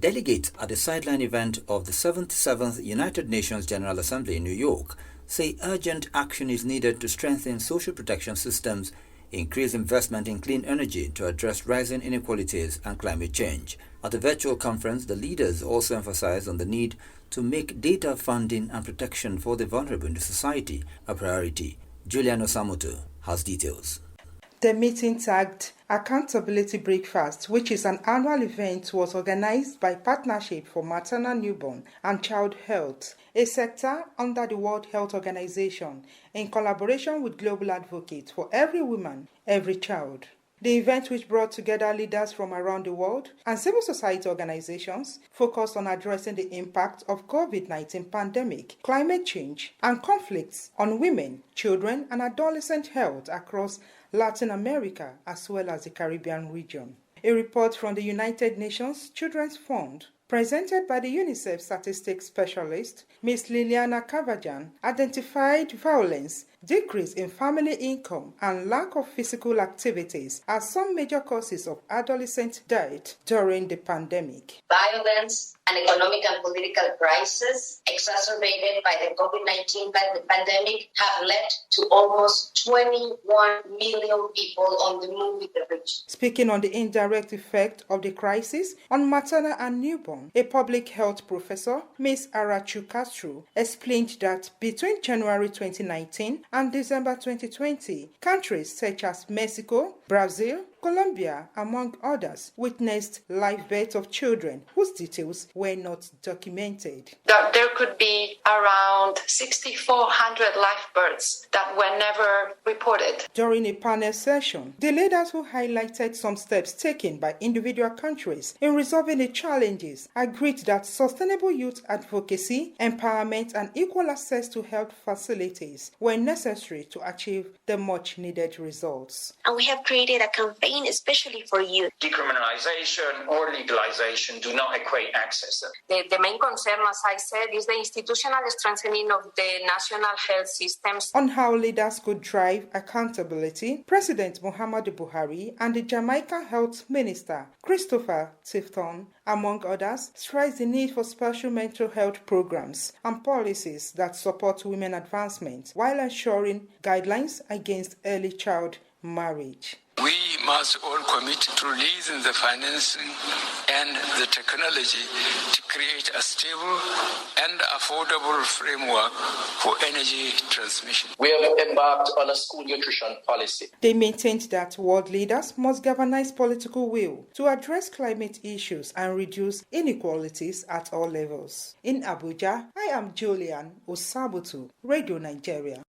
Delegates at the sideline event of the 77th United Nations General Assembly in New York say urgent action is needed to strengthen social protection systems, increase investment in clean energy to address rising inequalities and climate change. At a virtual conference, the leaders also emphasized on the need to make data funding and protection for the vulnerable in the society a priority. Julian Osamoto has details. The meeting, tagged Accountability Breakfast, which is an annual event, was organized by Partnership for Maternal, Newborn and Child Health, a sector under the World Health Organization, in collaboration with Global Advocates for Every Woman, Every Child. The event, which brought together leaders from around the world and civil society organizations, focused on addressing the impact of COVID-19 pandemic, climate change, and conflicts on women, children, and adolescent health across Latin America as well as the Caribbean region. A report from the United Nations Children's Fund, presented by the UNICEF statistics specialist, Ms. Liliana Cavajan, identified violence, decrease in family income, and lack of physical activities as some major causes of adolescent death during the pandemic. Violence and economic and political crisis exacerbated by the COVID-19 pandemic have led to almost 21 million people on the move in the region. Speaking on the indirect effect of the crisis on maternal and newborn, a public health professor, Ms. Arachu Castro, explained that between January 2019 and December 2020, countries such as Mexico, Brazil, Colombia, among others, witnessed live births of children whose details were not documented. There could be around 6,400 live births that were never reported. During a panel session, the leaders who highlighted some steps taken by individual countries in resolving the challenges agreed that sustainable youth advocacy, empowerment, and equal access to health facilities were necessary to achieve the much-needed results. And we have created a campaign especially for youth. Decriminalization or legalization do not equate access. The main concern, as I said, is the institutional strengthening of the national health systems. On how leaders could drive accountability, President Muhammadu Buhari and the Jamaica Health Minister, Christopher Tifton, among others, stressed the need for special mental health programs and policies that support women advancement while ensuring guidelines against early child marriage. We must all commit to releasing the financing and the technology to create a stable and affordable framework for energy transmission. We have embarked on a school nutrition policy. They maintained that world leaders must galvanize political will to address climate issues and reduce inequalities at all levels. In Abuja, I am Julian Osamoto, Radio Nigeria.